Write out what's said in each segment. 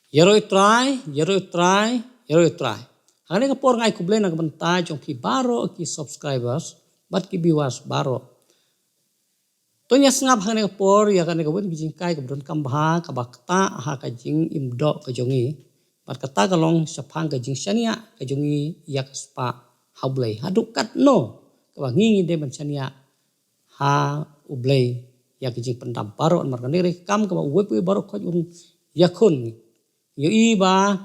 Yero try. Hangane kapor ngai kuble na kabantai jong pi baro ki subscribers bat ki viewers baro. Tonya sengap hangane kapor ya kane kabun bijing kai kabun kambha kabakta ha kajing imdo kajongi. Bat kata kalong sapang kajing syania kajongi yak spa haublei hadukat no kabangingi de ban syania ha ublei ya kajing pendam baro markanere kam kaba uwe baro kajun yakun yo iba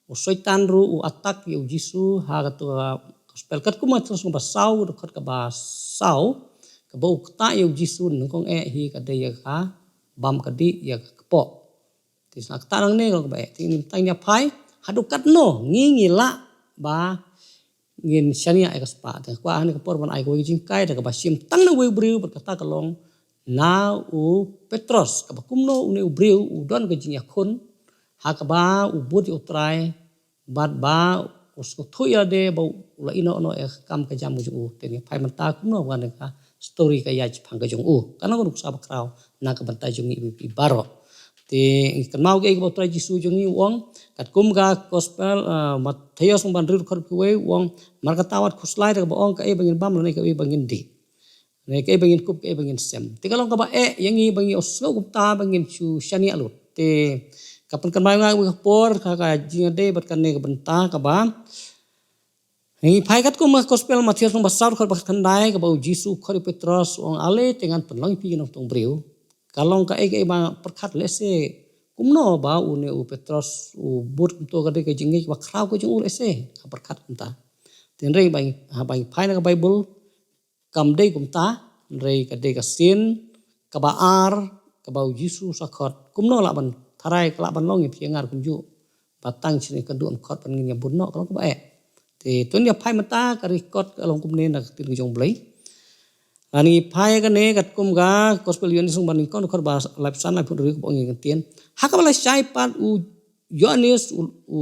Soitan ru atak yu jisu ha katua gospel kat kuma terus ngabasau dekat ke basau ke bau kata yu jisu nungkong hi kade ya ka bam kadi ya kepo tis nak tanang ne kalau bae tin tanya pai hadukat no ngingi la ba ngin syania ai kaspa te kwa ne kapor ban ai ko jingkai da ka basim tang na we briu berkata kalong na u Petros ka bakumno une u briu u don ke jing yakun hakaba ubud utrai bat ba usko thuya de ba ula ino no kam ka jam ju te ni phai man ta kum no wan ka story ka ya phang ka jong kana ko sa bakraw na ka bantai jong i baro te kan mau ke ba trai jisu jong i wong kat kum ga gospel Mattheus ban rir khor kuwe wong mar ka tawat khuslai ka ba ong ka e bangin bam ne ka e bangin di ne ka e bangin kup ka e bangin sem te kalong ka ba yang i bangi oslo gupta bangin chu shani alut te kapan kan mai ngai por ka jinga de bat kan ne ka benta ka ba ni phai kat ko ma gospel Mattheus no basar khol bat kan dai ka ba jisu khori Petros ong ale tengan penlong pi no tong breu kalong ka e ba perkhat lese kumno ba une u Petros u but to ka de ka jingi ba khrau ko jung u lese ka perkhat kumta ten rei bai phai na ka bible kam de kumta rei ka de ka sin ka ba ar ka ba jisu sakhot kumno la ban tharai kelak ban long pi ngar kunju batang sini kedua khot pan ngi bunno kalau ko bae te tun ya phai mata ka record kalong kum ne na tin jong blai ani phai ka ne kat kum ga gospel yon sung ban kon khot ba live san live ri ko ngi tien ha ka bala sai pat u yonis u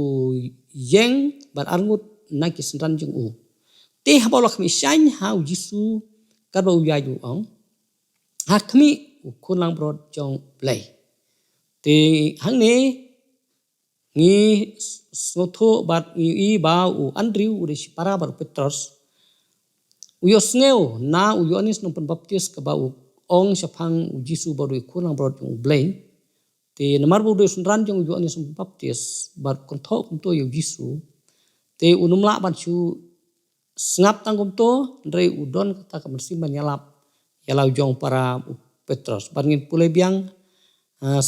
yeng ban arngut na ki sendran jong u te ha bala khmi sai ha u jisu ka ba u ya ju ong ha khmi u kunlang brod jong blai te hang ne ngi sotho bat i ba u Andrew u de para bar Petros u yosngeu na u Yohanes no baptis ka ba u ong sapang u Jisu baru kunang brod u blai te namar bu de sunran jong Yohanes baptis bar kontho kum to u Jisu te u numla ban chu ngap tangkum to ndrei u don kata ka mersim ban yalap yalau jong para Petros ban ngin pule biang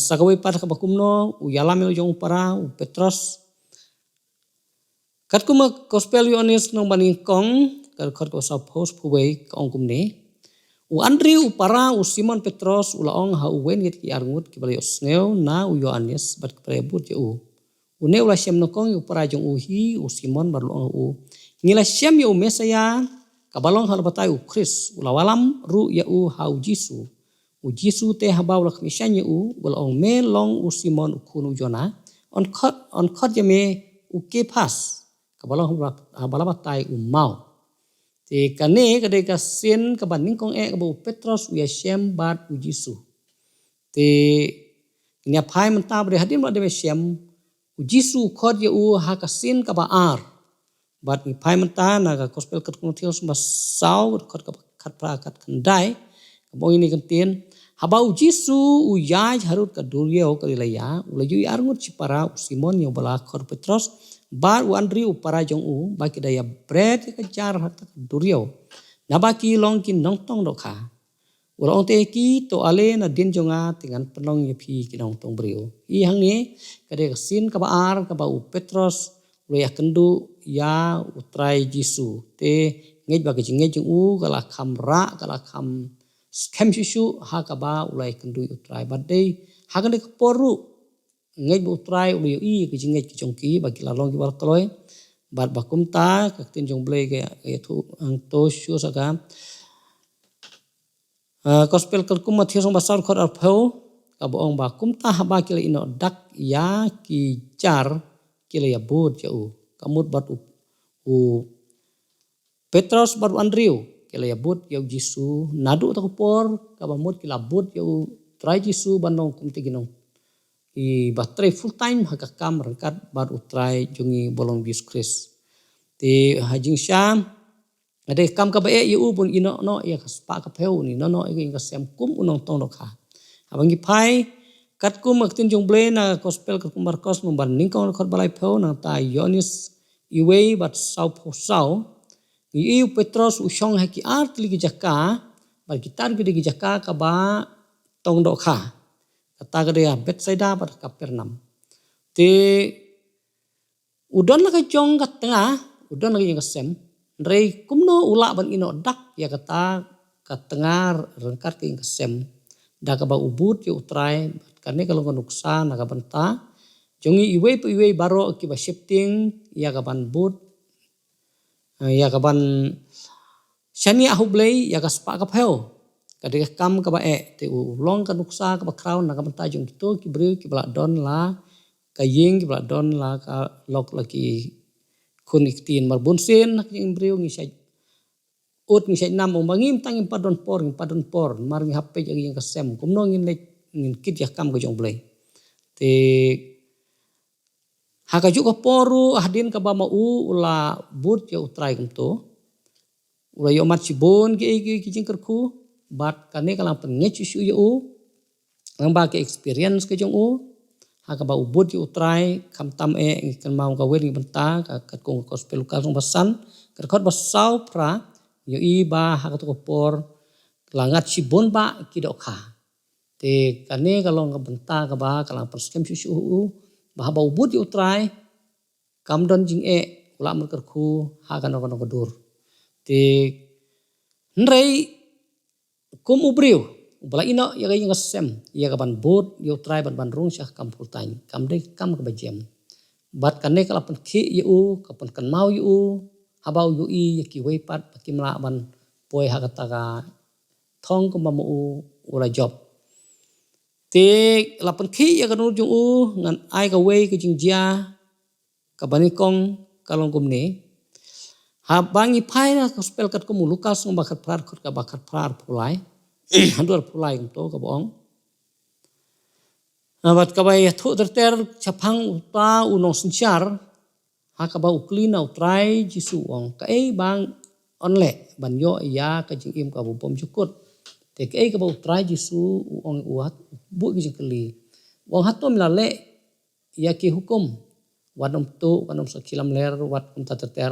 sakawe pat ka bakumno u yalam jong para u Petros kat kuma gospel Yohanes nong baning kong kar khot ko sa post puwe kong kumne u Andrew u para u Simon Petros u laong ha u wen git ki arngut ki bali osneu na u Yohanes bat prebut je u ne ula syam no kong u para jong u hi u Simon bar laong u ngila syam u Mesaya kabalong hal batai u Chris u lawalam ru ya u ha u Jisu u Jisu te habau lak misyanya u bolong me long u Simon u kunu Jona on khot ya me u Kepas kabalong balabatai u mau te kane kade ka sen ka baning kong ka bu Petros u Yashem bat u Jisu te nya phai man ta bre hadim la de Yashem u Jisu khot ya u ha ka sin ka ba ar bat ni phai man ta na ka gospel kat kong thios ma sau khot ka khat pra kat khandai kabong ini kentien habau Jisu u yaj harut ka durio ka ilaya ulaju arngut si para u Simon yang bala khor Petros bar u Andrew para jong u baki daya bread ka jar hat durio nabaki long kin nong tong do kha ulong te ki to ale na din jonga tingan penong ye phi ki nong tong brio i hang ni kade ka sin ka ba ar ka ba u Petros le kendu ya utrai Jisu te ngej ba ke ngej u kala khamra kala kham scam susu ha ka ba ulai kendu utrai badai ha kan de poru ngej bu utrai uli i ke ngej ke jongki bagi lalong ki wal kloi bat bakum ta ka tin jong blai ke thu ang to shu saga gospel kal kum mathir song basar khor ar phau ka bo ong ba kum ta ha ba ke ino dak ya ki jar ke ya bud ya u kamut bat u Petros bat Andrew kila ya but ya Jisu nadu ta por ka bamut kila but ya trai Jisu banong kum tiginong i batray full time hakakam rangkat bar utrai jungi bolong Yesus Kris. Ti hajing syam ada kam ka bae yu pun ino no ya kaspa ka peu ni no ing ka sem kum unong tong dokha. Abangi pai kat kum aktin jong ble na gospel ka Markos numban ningkong khot balai peu na ta Yonis iwei bat sau pho sau i Petros usong haki art ligi jaka bar gitar gidi jaka ka ba tong dokha. Kata gede Bethsaida bar Kapernaum. Ti udon la ka jong ka tengah udon lagi yang sem rei kumno ula ban ino dak ya kata ka tengah rengkat ke yang sem da ka ba ubut ya utrai karne kalau nuksa na ka banta jongi iwe baro ki ba shifting ya ka ban but ya ka ban shani ahublei ya ka spa ka pheo kadek kam ka ba te ulong ka nuksa ka ba crown na ka banta jong kito ki bri ki bla don la ka ying ki bla don la ka lok laki kun iktin marbunsin nak yung brio ngisay ut ngisay nam mangim tangim padon por mar ngi happe yung kasem kumno ngin kit yakam ko jong blay te haka juga poru ahdin ka ba mau ula but ya utrai kumto ula yo mat sibon ki jing kerku bat kane kalang pengech isu yo ang ba ke experience ke jong haka ba ubud yu utrai kam tam kan mau ka wen benta ka kong gospel ka song basan ka khot basau pra yo i ba haka to por langat sibon ba kidok kha te kane kalong ka benta ka ba kalang perskem su ba ba ubud yu utrai kam don jing ula mer kerku haka no dur te nrei kum ubriu bala ino ya ga sem ya ga ban bot yo try ban rung syah kam full time kam dei kam ka bajem bat kane kala pen ki yu kapan kan mau yu habau yu i ki wei pat pakimla ban poi ha kata ka thong ko mamu ura job te la pen ki ya ga nu ju ngan ai ka wei ka jingjia ka banikong kalong kumne ha bangi pai na gospel kat ko Lukas ngom bakat prar khot ka bakat prar pulai handur pulai to ka bong abat ka bai thu ter chapang uta unong sinchar ha ka ba uklina utrai jisu ong ka bang onle ban yo ya ka jing im ka bom jukut te ka ba utrai jisu ong uat bu gi keli wong hatom la le ya ki hukum wadom tu wadom sakilam ler wat kum ter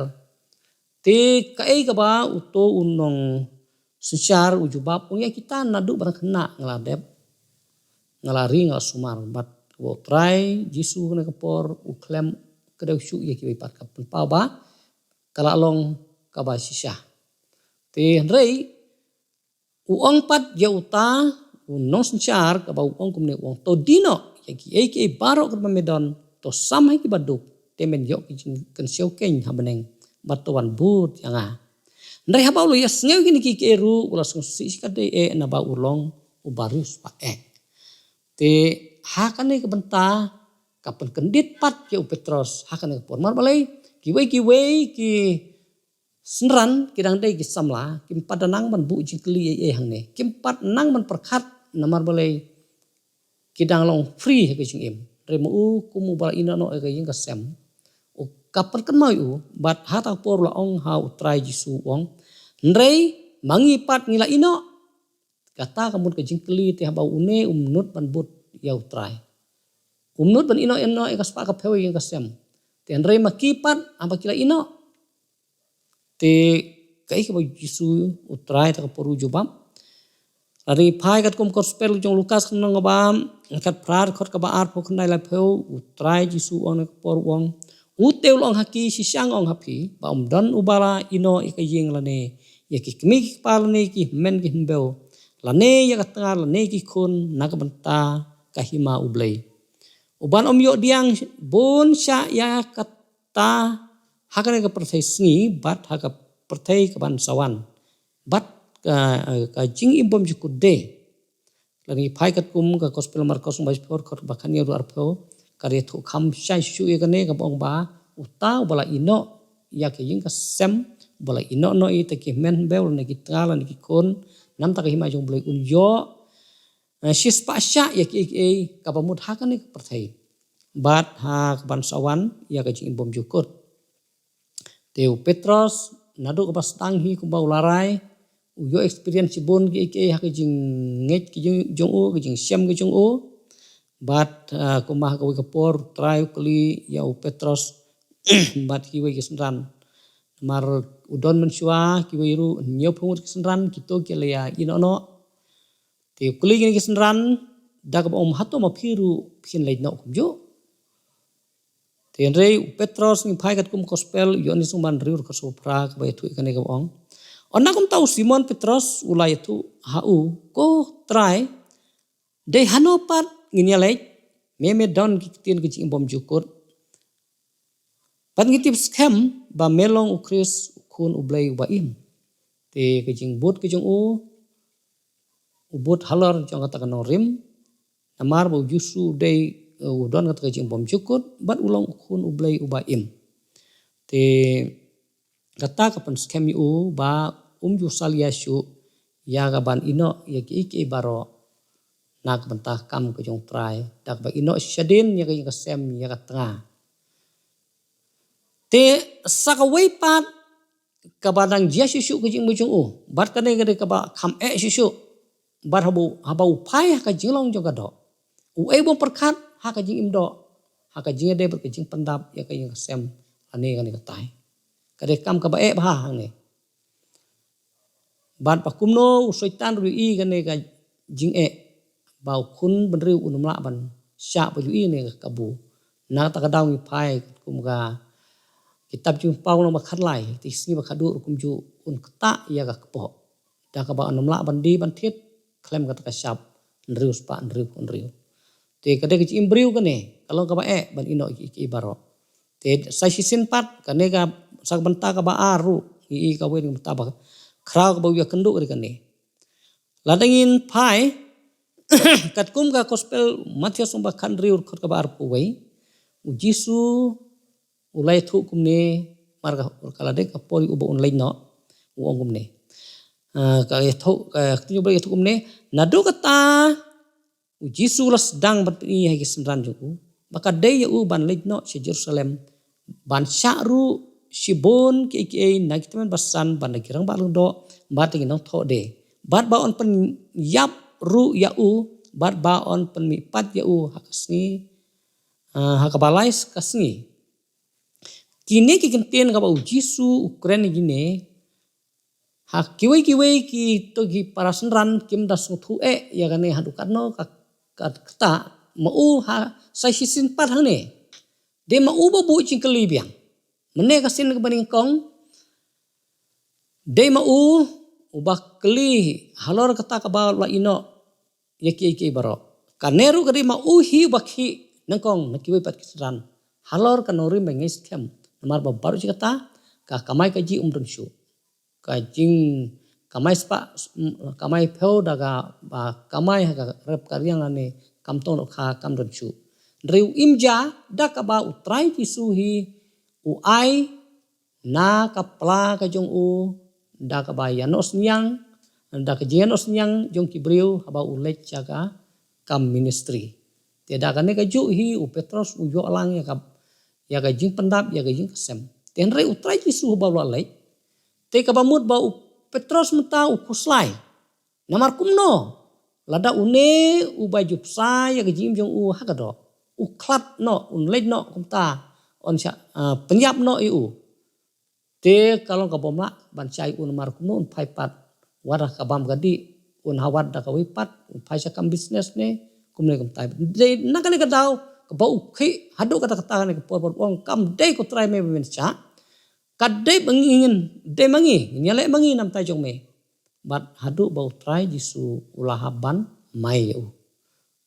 te ka ba uto unong secara ujubab punya kita nadu barang kena ngeladep ngelari ngelasumar bat wo try jisu kena kepor uklem kedau syu ya kibai pat kapen ba kala long kaba sisya te rei uong pat ya uta unong sencar kaba uong kumne uong to dino ya ki baro ke medon to samai ki baduk temen yo ki ken siau ken habeneng batuan but yang ndai habau lu yas ngeu gini ki eru ulas si kade na ba ulong ubarus pa te hakane ke benta kapen kendit pat ya Petros hakane ke por mar balai ki wei ki senran kidang dei ki samla kim padanang ban bu jingkli hang ne kim pat nang ban perkhat namar balai kidang long free ke jing im remu kumu bal ina no ke jing kasem kapan kan mau bat hata por la ong ha utrai jisu ong ndrei mangipat ngila ino kata kamun ke jingkli te habau une umnut ban but ya utrai umnut ban ino e kaspa ka pewe yang kasem te ndrei makipat amba kila ino te kai ka jisu utrai ta poru jubam ari pai kat kom gospel jong Lukas kan ngabam kat prar khot ka ba ar pho khnai la peu utrai jisu ong por wong uteul ong haki sisang ong hapi ba don ubala ino ikayeng lane ya ki kmi palne ki men ki hembel lane ya katnga lane ki kun nakabanta kahima ublei uban om yo diang bon sya ya kata hakane ka perthai sngi bat haka perthai ka ban sawan bat ka jing imbom jukude lani phai kat kum ka gospel Markos 24 khot bakhan yo arpho karya thu kham sai su ye kane ka bong ba uta bala ino ya ke ying ka sem bala ino no i te ki men bel ne ki tala ne ki kon nam ta ka hima jong blai un yo Sis pasya ya ki kabamut hakan ni perthai. Bat ha kebansawan ya ka jing bom jukut. Teu Petros nadu ka stang hi kumbau larai uyo experience bun ki ha ka jing nget ki jong u ka jing syam ki jong u. Bat kumah ka kapor try kali ya Petros bat ki ki senran. Mar udon mensua ki ru nyau pungut ki senran kito ki ya inono. Teu kali ki senran dak om hato ma phiru phin lai no kumjo. Tenrei Petros ni phai kat kum gospel yo ni suman riur ka sopra ka bai thu ikane ka ong. Onna kum tau Simon Petros ulai tu hau ko try de hanopat nginyalai meme don ki tin ki bom jukut. Pat ngitip scam ba melong ukris kun ublai ba im. Te ki jing but ki jong u ubut halor jong kata kan rim namar ba jusu dei udon kata jing bom jukut bat ulong kun ublai uba im. Te kata kapan scam u ba ju salia syu ya ga ban ino ya ki baro nak bentah kam ke jong try dak ba ino syadin ya ka sem ya ka tengah. Te sakawai pat kabadang jia syusyu ke jing bujung u bat kane ka ba kam syusyu bat habau pai ka jinglong jong ka do. U bom perkat ha ka jing imdo ha ka jing de ber ka jing pendap ya ka yang sem ane kan ka tai ka de kam ka ba ba hang ne ban pa kumno soitan ru I kan ka jing bau kun benriu unum la ban sya pa ju I ne ka bu na ta ka daw ni pai kum ga kitab ju pau no ma khat lai ti sni ba khadu kum ju un kta ya ka po da ka ba unum la ban di ban thit klem ka ta ka syap nriu spa nriu te kade ki imbriu kane kalau ka ba ban ino ki baro te sai sisin pat kane ka sak benta ka ba aru I ka wen ta ba khrau ka ba ya kendu kane ladangin pai kat kum ka gospel Matius umba kan riur khot ka ba ar puwei u Jisu ulai thu kum ne mar ka lade ka poli uba on lain no u ong kum ne ka thu ka tinyo ba thu kum ne nadu kata u Jisu las dang bat I hai senran juku maka dei u ban lej no si Jerusalem ban sya'ru sibon ki nagitemen basan ban nagirang ba lung do bat ngi no tho de bat ba on pen yap ru ya u bat ba on pen mi pat ya u hakasni hakabalais kasni kini ki kenten ka ba u Jisu ukren gine ha kiwei ki to gi para senran kim das thu ya kane hadukan no kata mau ha sai sisin pat hang ne de mau bu ching kali biang mene kasin ke baning kong de mau ubah kali halor kata ka ba la ino ya ki baro kaneru kadi mau hi bakhi nangkong nakiwei pat kisran halor kanori mengis kem namar ba baru kata ka kamai ka ji umdun syu ka jing kamai spa kamai pheu daga ba kamai ha rep karyang ane kamton kha kamdon chu riu imja dakaba utrai kisuhi u ai na kapla ka jong u dakaba yanos nyang dak jenos nyang jong kibriu haba ulech jaga kam ministry tidak kane ka ju hi u Petros u yo alang ya ka jing pendap ya ka jing kesem ten rei utrai kisu ba lo lech te ka bamut ba u Petros meta u kuslai namar kumno lada une u baju sai ya jim jong u hakado u klat no un lej no kumta on sya penyap no u te kalau ka bomla ban chai un mar kumno un pai pat wara ka bam gadi un hawat da ka wipat un pai sa kam business ne kumne kum tai de na ka ne ka daw ka ba u khi hadu kata kata ne ka por ong kam de ko try me ben cha kadai bangingin de mangi nyale mangi nam tai jong me bat hadu bau try Jisu ulahaban mai u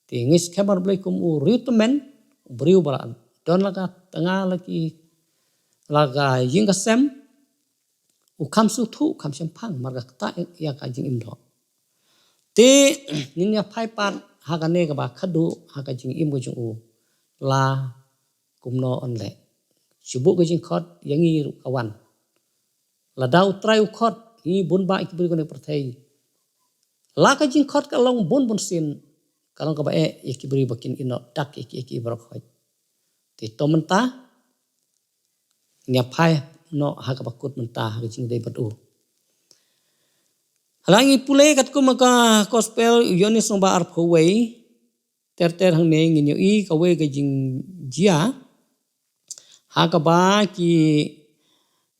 tingis kabar blai kum u riutemen briu balan don laga tengah laga ying kasem u kam su thu kam sem phang marga ta ya ka jing imdo te ninya phai pan hakane ka ba khadu haka jing im go jung u la kumno onle sibu go jing khot yangi ru kawan la dau try u khot I bun ba ikbri ko ne perthai la ka jing khot ka long bun sin kalau ka ba iki beri bakin ino dak iki barokhoi ti to mentah nya pai no ha ka bakut mentah jing dei batu halangi pule kat ku maka gospel yonis no ba ar phowei ter hang ne ngin yo i ka we ka jing jia ha ka ba ki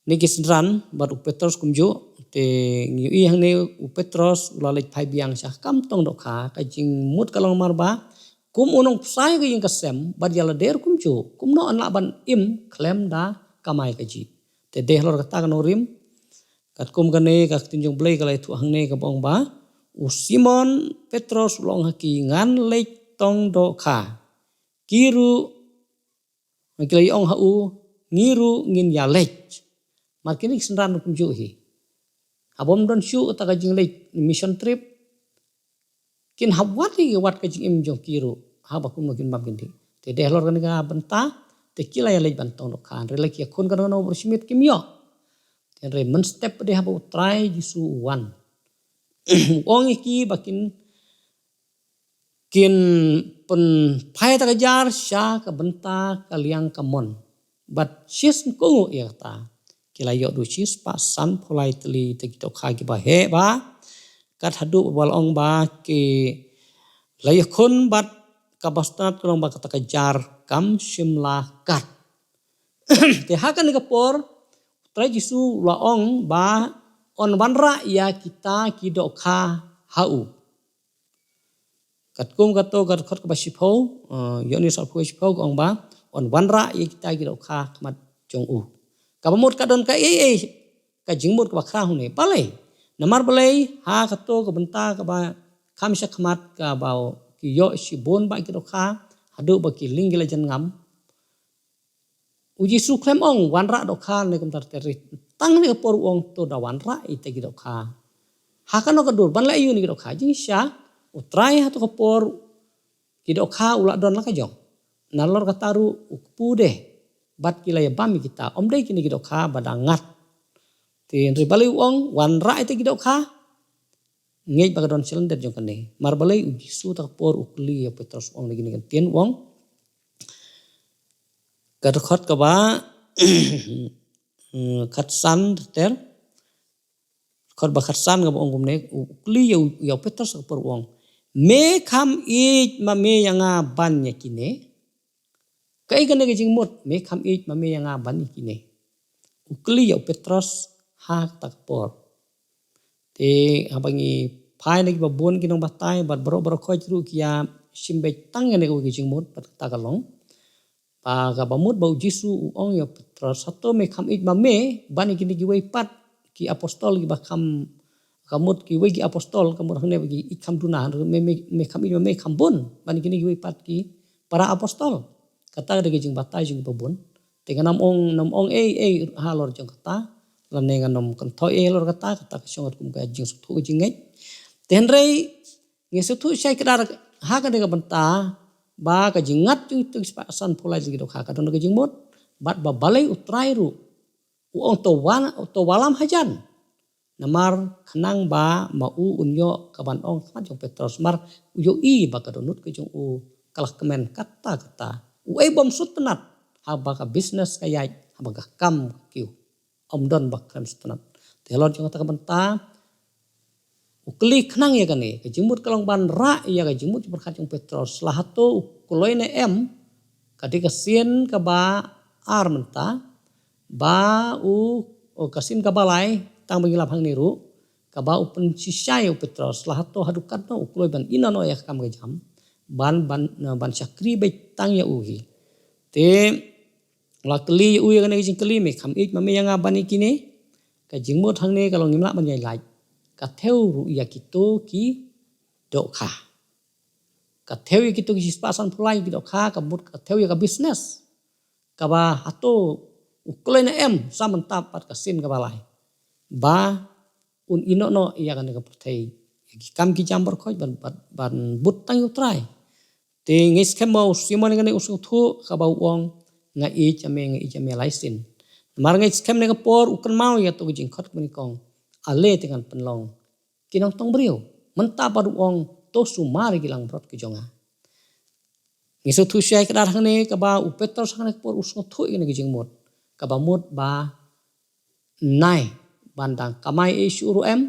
Nikisran baru Petros kumju te ngi hang ne Petros ulalek phai biang sha kam tong do kha ka jing mut kalong marba kum unong sai ka jing kasem bad yala der kumju kum no anla ban im klem da kamai ka ji te deh lor kata kan orim kat kum kane ka tinjong blai ka lai thu hang ne ka bong ba u Simon Petros long haki ngan lek tong do kha kiru ngilai ong ha u ngiru ngin ya lek Markini senran kumju hi. Abom don shu ta ka jing lek mission trip. Kin hawati wat ka jing im jong kiru. Ha ba kum nokin bab gindi. Te deh lor kan ga benta te kila ya lek bantong do kan. Re lek ya kun kan no bersimit kimyo. Te re men step de ha ba try jisu wan. Wong iki bakin kin pen pai ta jar sha ka benta ka liang kamon. But she's kungu ya ta. Kila yok du chis pa san politely te kitok ha ki ba he ba kat hadu wal ong ba ki layakun bat kabastat kolong ba kata kejar kam shimla kat te ha kan ka por trai jisu la ong ba on wanra ya kita kidok ha hau kat kum kato kat khot ka ba shipho yoni sa phu shipho ong ba on wanra ya kita kidok ha kmat jong u kabamut kadon ka ka jingmut ka bakra hune balai namar balai ha kato ka benta ka ba khamsa khmat ka bau ki yo si bon ba ki dokha hadu ba ki linggila jan ngam uji su klem ong wanra dokha ne kum tar terit tang ne por ong to da wanra ite ki dokha ha kano ka dur ban la yu ni ki dokha jing sha utrai ha to ka por ki dokha ula don la ka jong nalor ka taru ukpu deh bat kila ya bami kita om dei kini kidok kha badangat tin ri balai wong wan ra ite kidok kha ngej bagadon silender jong kane mar balai uji su tak por ukli ya Petros wong lagi ni kan tien wong kadkhot ka ba khatsan ter khot ba khatsan ga wong gumne ukli ya Petros ka por wong me kham i ma me yanga ban nya kine kai kan ke jing mot me kham ich ma me yang ban kine ukli ya Petros ha tak por te abangi phai ne ba bon kinong batai bat bro khoi ru kia simbe tang ne ko jing mot pat ta kalong pa ga bamut bau jisu ong ya Petros sato me kham ich ma me ban kine ki wei pat ki apostol ki ba kham kamut ki wei ki apostol kamut hne bagi ik kham duna me kham ich ma me kham bon ban kine ki wei pat ki para apostol kata de jing batai jing babun tenga nam ong halor jong kata lane nganom kan thoi lor kata songat kum ka jing suthu jing ngai ten rei nge suthu sai kadar ha ka de ka banta ba ka jingat tu san pulai jing do ha ka don ka jing mot bat ba balai utrai ru ong to walam hajan namar khanang ba ma u unyo ka ban ong khat jong Petros mar yo i ba ka donut ke jong u kalah kemen kata Uai bom sut penat haba ka business kayai haba ka kam kiu om don bak kam sut penat telor jong ta benta ukli khnang ya kane ke jimut kalong ban ra ya ke jimut berkat jong Petros lahato kuloi ne em kadi kasien ka ba ar menta ba u kasin ka balai tang bangilap hang niru ka ba u pen sisai Petros lahato hadukat no ukuloi ban inano ya kam ke jam ban syakri baik tang ya uhi te lakli uhi kan jing kli me kham ich ma me yang ban ikine ka jingmut hang ne kalong ngimla ban yai lai ka theu ru ya kito ki do kha ka theu ya kito ki spasan pulai ki do kha ka mut ka theu ya ka business ka ba hato ukloi na em saman tapat ka sin ka balai ba un ino no ya kan ka perthei kam ki jambar khoj ban but tang utrai te ngis khemo simon ngane usung thu ka ba wong nga i chame laisin mar ngis khem ne ka por ukan mau ya to jing khot kun kong ale dengan penlong kinong tong brio menta padu wong to sumar gilang brot ke jonga ngiso thu syai kadar hane ka ba u Petrus hane por usno thu ine gijing mot ka ba mot ba nai bandang kamai e syuru em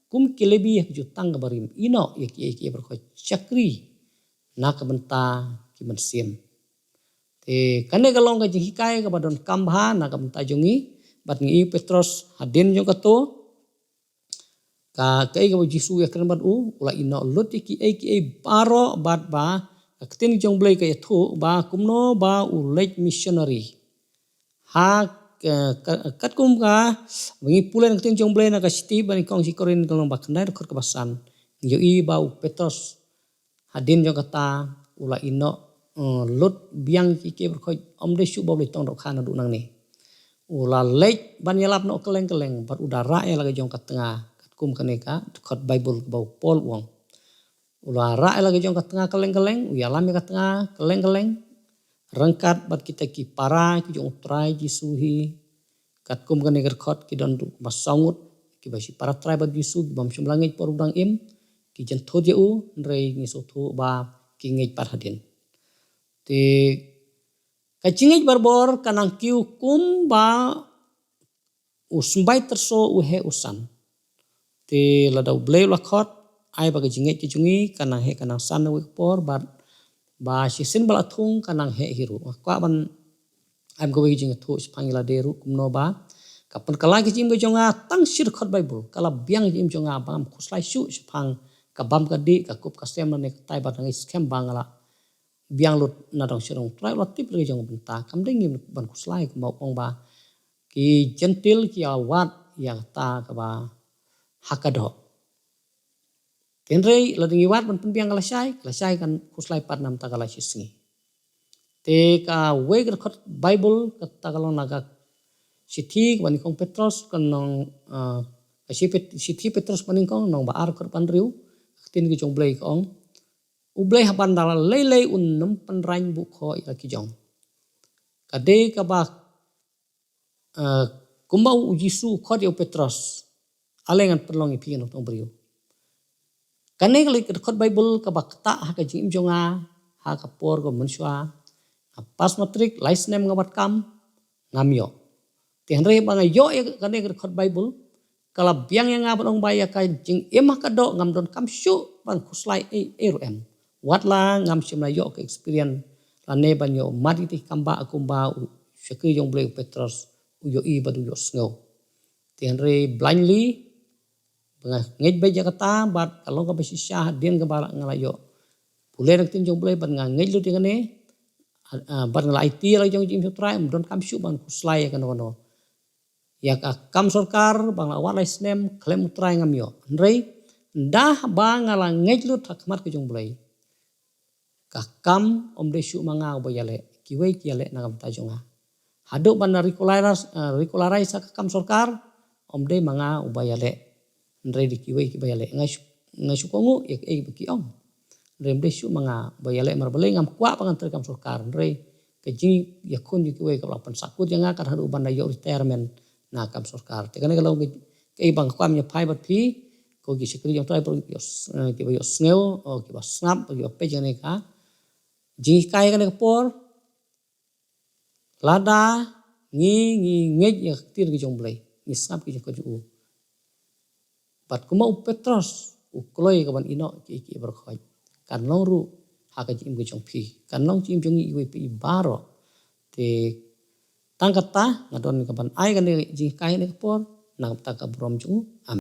kum kilebi ju tang barim ino ye berko chakri na ka benta ki mensim te kane galong ka jikai ka badon kambha na ka benta jongi bat ngi Petrus hadin jong ka to ka kai ka Jisu ya kan bat u ula ino lut ki baro bat ba katin jong blai ka thu ba kumno ba u late missionary ha kat kum ka ngi pulen katin jong blai na ka city ban kong si korin kalong ba kandai khot ka basan yo i ba u Petrus hadin jong kata ula ino lut biang ki berko omde syu ba blai tong dok khana du nang ni ula late ban yalap no keleng bat udara ya lagi jong ka tengah kum kaneka khot Bible bau Paul wong ula ra lagi jong ka tengah keleng uyalam ka tengah keleng rengkat bat kita ki para ki jong trai Jisuhi kat kum kaneka khot ki don masangut ki basi para trai bat Jisu ki bam sumlangit por udang im ki jen thod ye u rei ngi so thu ba ki ngej par hadin te ka chingej barbor kanang kiu kum ba usmbai terso uhe usan te ladau blei lakhot ai ba jinget ki jungi kanang he kanang san wi por ba sisin bala thung kanang he hiru kwa ban am go wi jing thu spangila deru kumno ba kapan kala ki jim go jonga tang sir khot Bible kala biang jim jonga bam khuslai shu spang ka bam ka di ka kup ka sem ne tai ba ngai scam bangala biang lut na dong sirong trai lot tip le jong benta kam ding ban khuslai ko mau ong ba ki gentil ki awat yang ta ka ba hakado tenrei lading iwat ban penbiang kalasai kan khuslai pat nam ta kala sisngi te ka we khot Bible ka ta kalong naga sithi ban kong Petrus kan nong sithi Petrus ban kong nong ba ar khot pan riu tin ki jong blai kong u blai haban dala lei un nam pan rain bu kho ya ki jong ka de ka ba kumbau Jisu khot yo Petrus alengan perlong ipi no tong beriu kane kali khot Bible ka bakta ha ka jim jonga ha ka por go mansua pas matrik lais nem ngabat kam ngamyo tihanre banga yo kane khot Bible kala biang yang ngabat ong baya ka jing emah ka do ngam don kam syu ban khuslai em watla ngam sim la yo ka experience lane ban yo mati ti kamba akumba syakri jong blai Petrus uyo i badu yo sngo tihanre blindly banga ngej bay Jakarta bat kalong ka basi syah din ka bala ngalayo pule nak tin jong blai ban ngej lu tingane ban ngala IT la jong jim trai don kam syu ban kuslai kan wono ya ka kam sarkar bang awat lai snem klem trai ngamyo rei dah ba ngala ngej lu thakmat ke jong blai ka kam omde syu manga bayale kiwe kiale na kam ta jonga hadu ban regularize ka kam sarkar omde manga ubayale ndrei dikiwe ki bayale ngai sukongu ek baki ong remde syu manga bayale mar baleng am kwa pangan ter kam sarkar ndrei ke ji yakun dikiwe ka lapan sakut yang akan hadu ban yo retirement na kam sarkar te kana kalau ke bang kwam nya phai bat phi ko gi sikri jong trai pro ki bayo sneu o ki ba snap yo pe jane ka ji kai kana por lada ngi ngej ya tir ki jong blai ni snap ki ko ju pat kuma u Petrus u kloi ka ban ino ki berkhoj kan long ru ha ka jim jong phi kan long jim jong i pi baro te tangkata ngadon ka ban ai kan ji kai ne por nang ta ka brom ju